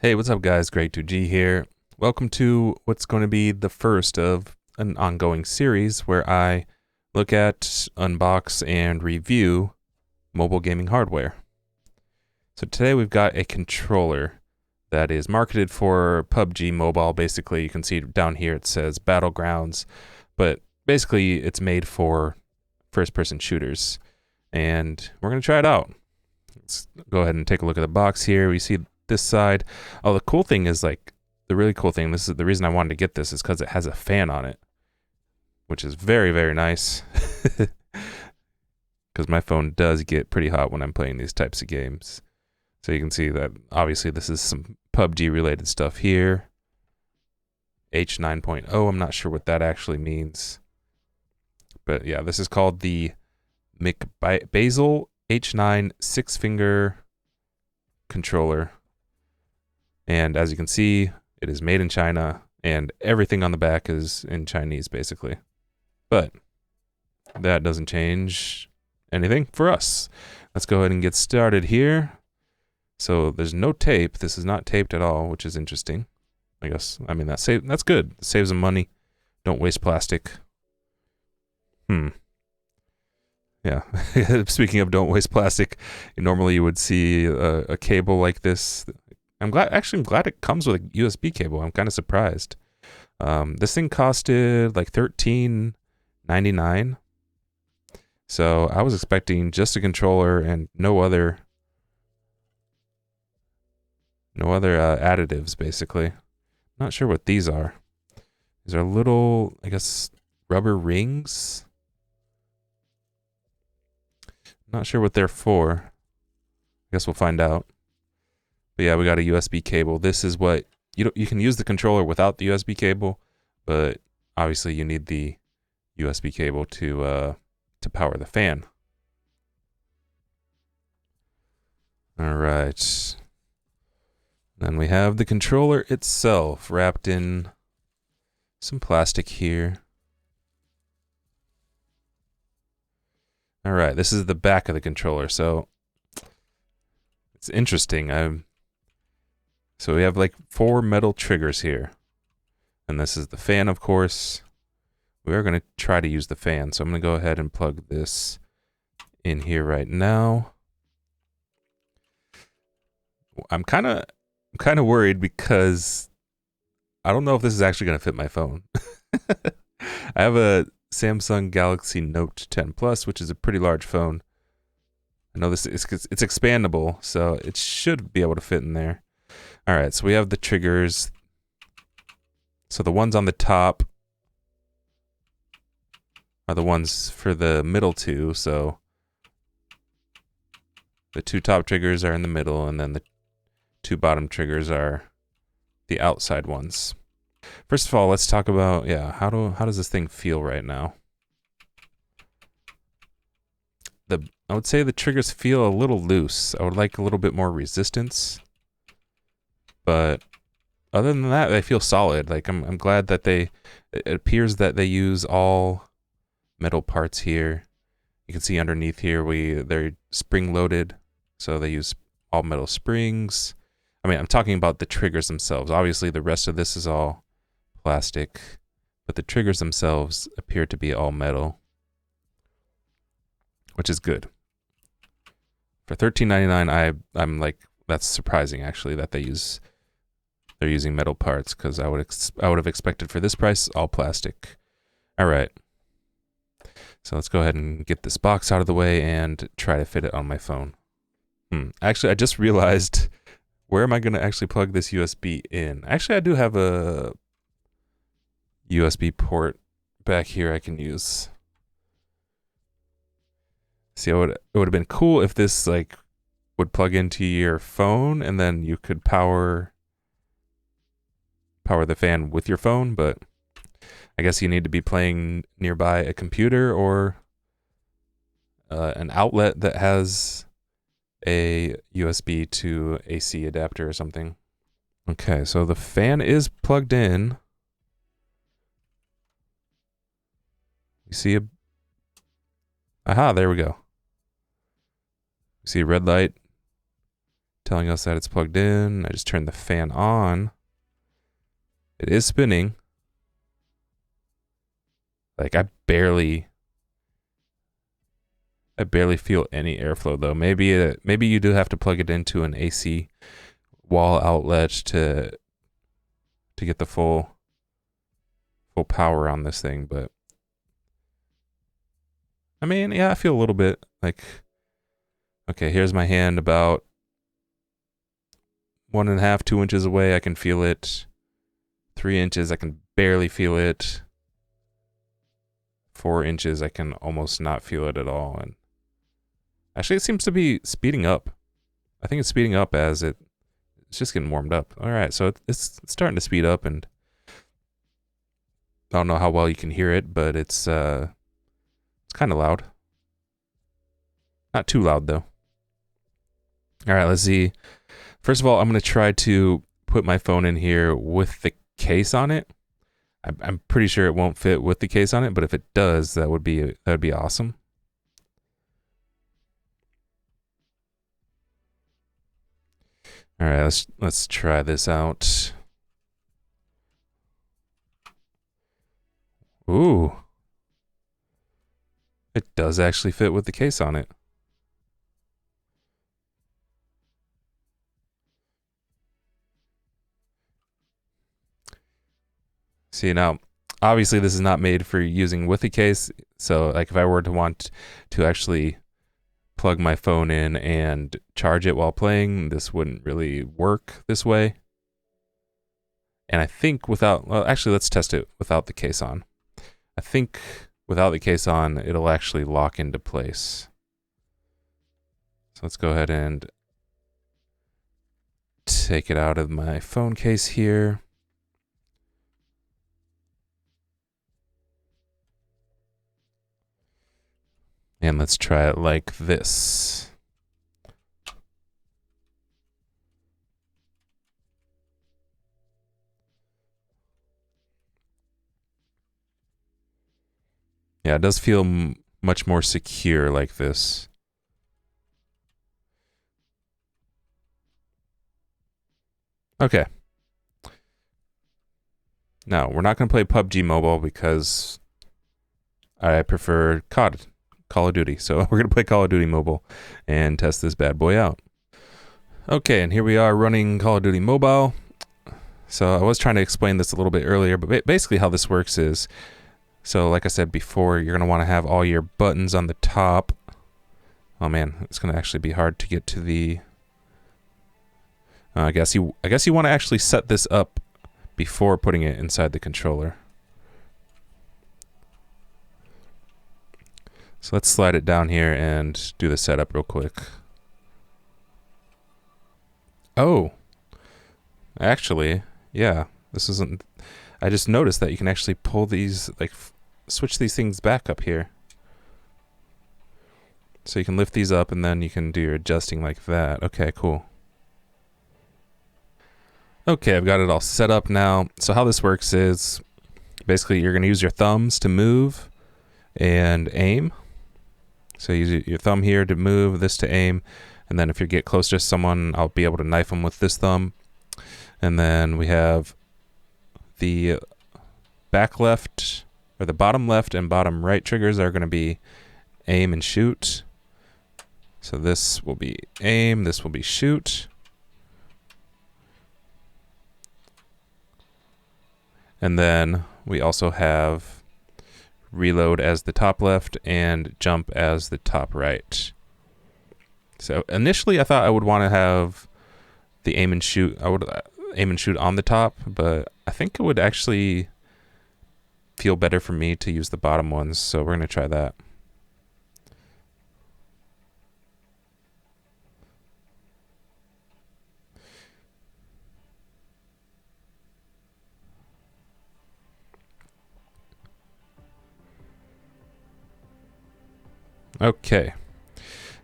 Hey, what's up guys? Greg2G here. Welcome to what's going to be the first of an ongoing series where I look at, unbox, and review mobile gaming hardware. So today we've got a controller that is marketed for PUBG Mobile. Basically, you can see down here it says Battlegrounds, but basically it's made for first-person shooters. And we're going to try it out. Let's go ahead and take a look at the box here. We see this side. Oh, the cool thing is, like, the really cool thing, this is the reason I wanted to get this, is because it has a fan on it, which is very, very nice. Because my phone does get pretty hot when I'm playing these types of games. So you can see that, obviously, this is some PUBG-related stuff here. H9.0, I'm not sure what that actually means. But yeah, this is called the McBasil H9 6-finger controller. And as you can see, it is made in China, and everything on the back is in Chinese, basically. But that doesn't change anything for us. Let's go ahead and get started here. So there's no tape. This is not taped at all, which is interesting. I guess, I mean, that's good. It saves them money. Don't waste plastic. Yeah. Speaking of don't waste plastic, normally you would see a cable like this. I'm glad it comes with a USB cable. I'm kind of surprised. This thing costed like $13.99. So I was expecting just a controller and no other additives, basically. Not sure what these are. These are little, I guess, rubber rings. Not sure what they're for. I guess we'll find out. But yeah, we got a USB cable. This is what you can use the controller without the USB cable, but obviously you need the USB cable to power the fan. All right. Then we have the controller itself wrapped in some plastic here. All right, this is the back of the controller, so it's interesting. So we have like 4 metal triggers here. And this is the fan, of course. We are going to try to use the fan. So I'm going to go ahead and plug this in here right now. I'm kind of worried because I don't know if this is actually going to fit my phone. I have a Samsung Galaxy Note 10 Plus, which is a pretty large phone. I know it's expandable, so it should be able to fit in there. All right, so we have the triggers. So the ones on the top are the ones for the middle two. So the 2 top triggers are in the middle, and then the 2 bottom triggers are the outside ones. First of all, let's talk about, how does this thing feel right now? I would say the triggers feel a little loose. I would like a little bit more resistance. But other than that, they feel solid. Like I'm glad that it appears that they use all metal parts here. You can see underneath here they're spring loaded, so they use all metal springs. I mean, I'm talking about the triggers themselves. Obviously, the rest of this is all plastic, but the triggers themselves appear to be all metal, which is good. For $13.99, I'm like, that's surprising actually that they're using metal parts, because I would have expected for this price all plastic. All right, so let's go ahead and get this box out of the way and try to fit it on my phone. Actually, I just realized, where am I going to actually plug this USB in? Actually, I do have a USB port back here I can use. See, it would have been cool if this would plug into your phone and then you could power the fan with your phone, but I guess you need to be playing nearby a computer or an outlet that has a USB to AC adapter or something. Okay, so the fan is plugged in. You see aha, there we go. You see a red light telling us that it's plugged in. I just turned the fan on. It is spinning. Like I barely feel any airflow though. Maybe you do have to plug it into an AC wall outlet to get the full power on this thing, but I mean, yeah, I feel a little bit like, okay, here's my hand about 1.5, 2 inches away. I can feel it. 3 inches, I can barely feel it. 4 inches, I can almost not feel it at all. And actually, it seems to be speeding up. I think it's speeding up as it's just getting warmed up. All right, so it's starting to speed up, and I don't know how well you can hear it, but it's kind of loud. Not too loud though. All right, let's see. First of all, I'm going to try to put my phone in here with the case on it. I'm pretty sure it won't fit with the case on it, but if it does, that would be awesome. All right, let's try this out. Ooh. It does actually fit with the case on it. See, now, obviously this is not made for using with the case, so like if I were to want to actually plug my phone in and charge it while playing, this wouldn't really work this way. And I think well, actually let's test it without the case on. I think without the case on, it'll actually lock into place. So let's go ahead and take it out of my phone case here. And let's try it like this. Yeah, it does feel much more secure like this. Okay. Now, we're not going to play PUBG Mobile because I prefer COD, Call of Duty. So we're going to play Call of Duty Mobile and test this bad boy out. Okay, and here we are running Call of Duty Mobile. So I was trying to explain this a little bit earlier, but basically how this works is, so like I said before, you're going to want to have all your buttons on the top. Oh man, it's going to actually be hard to get to the... I guess you want to actually set this up before putting it inside the controller. So let's slide it down here and do the setup real quick. Oh, actually, yeah, this isn't... I just noticed that you can actually pull these, like, switch these things back up here. So you can lift these up and then you can do your adjusting like that. Okay, cool. Okay, I've got it all set up now. So how this works is basically you're going to use your thumbs to move and aim. So use your thumb here to move, this to aim, and then if you get close to someone, I'll be able to knife them with this thumb. And then we have the back left, or the bottom left and bottom right triggers are going to be aim and shoot. So this will be aim, this will be shoot. And then we also have reload as the top left and jump as the top right. So initially I thought I would want to have the aim and shoot. I would aim and shoot on the top, but I think it would actually feel better for me to use the bottom ones. So we're going to try that. Okay,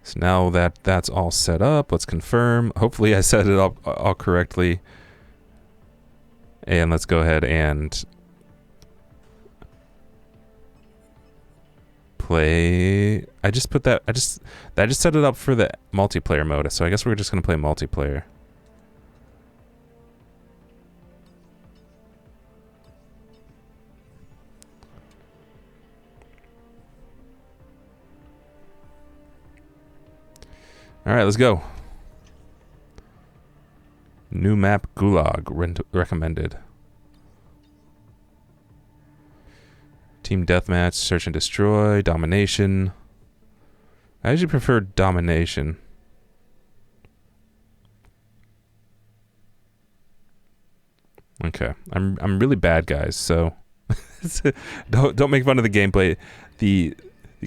so now that that's all set up, let's confirm. Hopefully I set it up all correctly. And let's go ahead and play. I just put that. I just set it up for the multiplayer mode. So I guess we're just gonna play multiplayer. All right, let's go. New map Gulag recommended. Team deathmatch, search and destroy, domination. I usually prefer domination. Okay, I'm really bad, guys. So don't make fun of the gameplay. The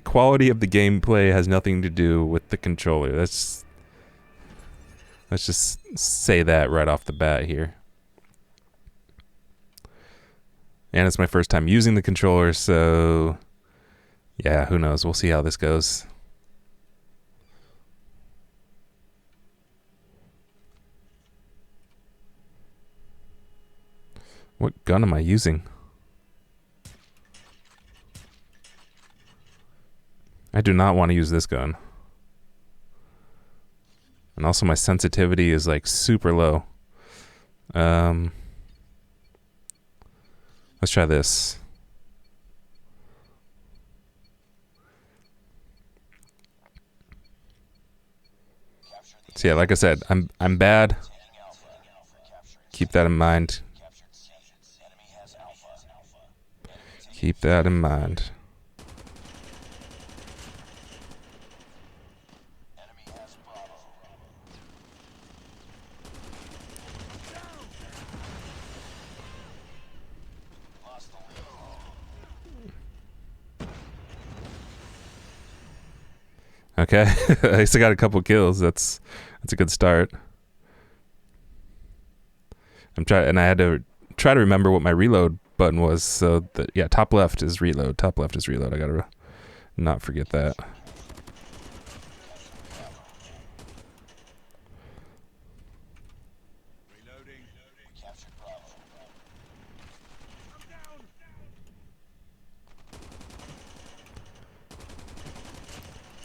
quality of the gameplay has nothing to do with the controller. Let's just say that right off the bat here. And it's my first time using the controller, so yeah, who knows? We'll see how this goes. What gun am I using? I do not want to use this gun. And also my sensitivity is like super low. Let's try this. So yeah, like I said, I'm bad. Keep that in mind. Keep that in mind. Okay, I still got a couple kills. That's a good start. And I had to try to remember what my reload button was. So yeah, top left is reload. Top left is reload. I gotta not forget that.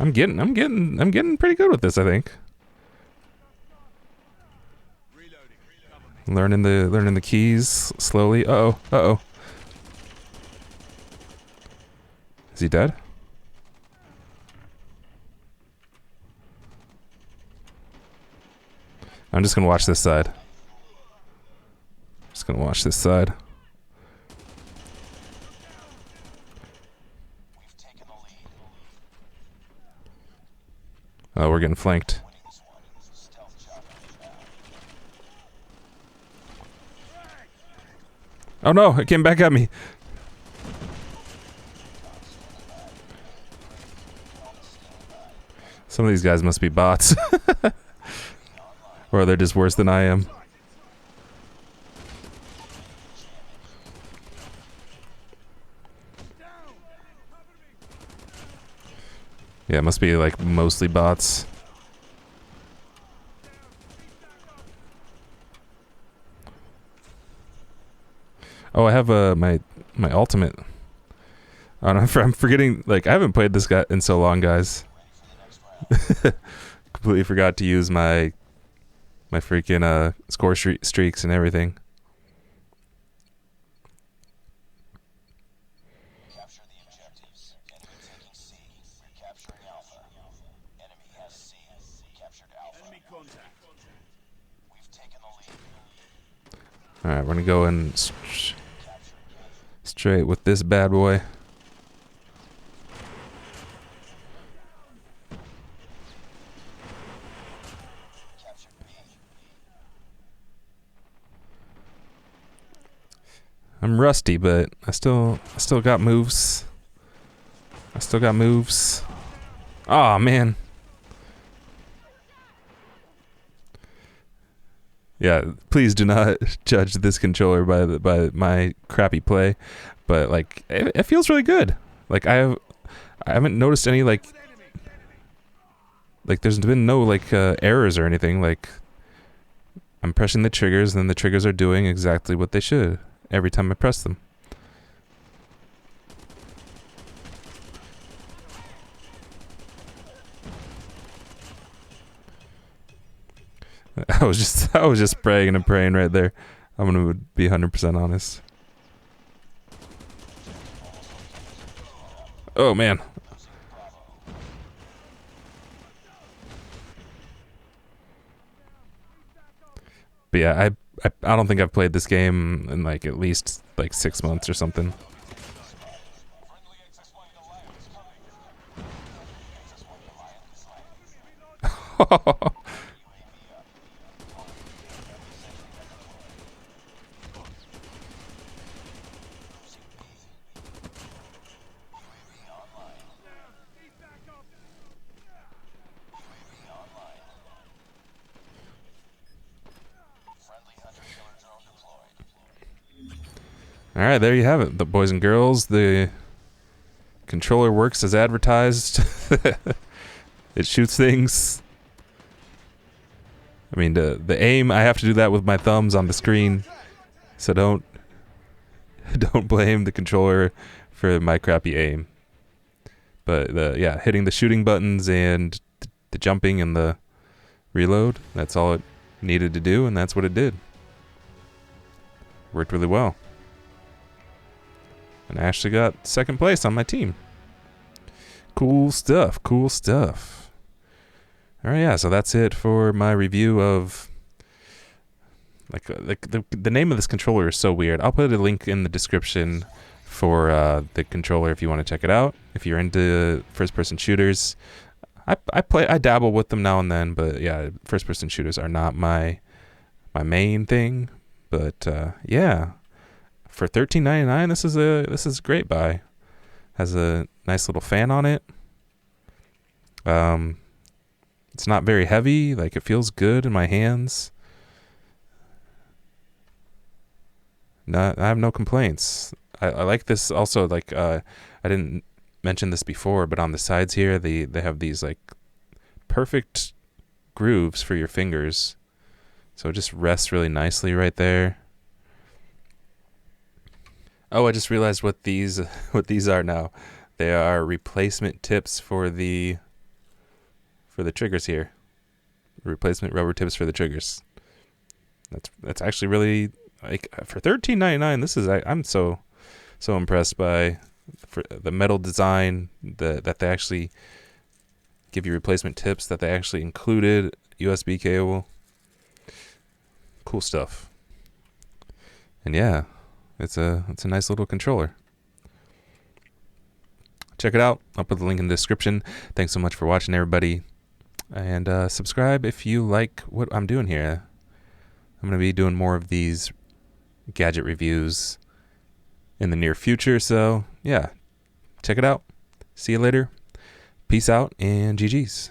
I'm getting pretty good with this, I think. Learning the keys slowly. Uh-oh. Is he dead? I'm just gonna watch this side. Just gonna watch this side. Oh, we're getting flanked. Oh no, it came back at me. Some of these guys must be bots. Or they're just worse than I am. Yeah, it must be like mostly bots. Oh, I have my ultimate. I don't know, I'm forgetting. Like, I haven't played this guy in so long, guys. Completely forgot to use my freaking score streaks and everything. Capture the objectives. Enemy taking C. We're capturing Alpha. Enemy has C. Captured Alpha. Enemy contact. We've taken the lead. All right, we're gonna go in straight with this bad boy. I'm rusty, but I still got moves. I still got moves. Aw, man. Yeah, please do not judge this controller by my crappy play, but like it feels really good. Like I haven't noticed any like there's been no like errors or anything. Like I'm pressing the triggers and then the triggers are doing exactly what they should every time I press them. I was just praying and praying right there. I'm gonna be 100% honest. Oh man. But yeah, I don't think I've played this game in like at least like 6 months or something. All right, there you have it, the boys and girls. The controller works as advertised. It shoots things. I mean, the aim, I have to do that with my thumbs on the screen, so don't blame the controller for my crappy aim. But yeah, hitting the shooting buttons and the jumping and the reload, that's all it needed to do, and that's what it did. Worked really well. And I actually got second place on my team. Cool stuff, cool stuff. All right, yeah, so that's it for my review of like the name of this controller is so weird. I'll put a link in the description for the controller if you want to check it out. If you're into first-person shooters, I dabble with them now and then, but yeah, first-person shooters are not my main thing. But yeah, for $13.99, this is a great buy. Has a nice little fan on it. It's not very heavy. Like, it feels good in my hands. I have no complaints. I like this also. Like, I didn't mention this before, but on the sides here, they have these like perfect grooves for your fingers, so it just rests really nicely right there. Oh, I just realized what these are now. They are replacement tips for the triggers here. Replacement rubber tips for the triggers. That's actually really, like, for $13.99. This is, I'm so impressed by the metal design, that they actually give you replacement tips, that they actually included USB cable. Cool stuff. And yeah, it's a nice little controller. Check it out. I'll put the link in the description. Thanks so much for watching, everybody. And subscribe if you like what I'm doing here. I'm going to be doing more of these gadget reviews in the near future. So yeah, check it out. See you later. Peace out and GG's.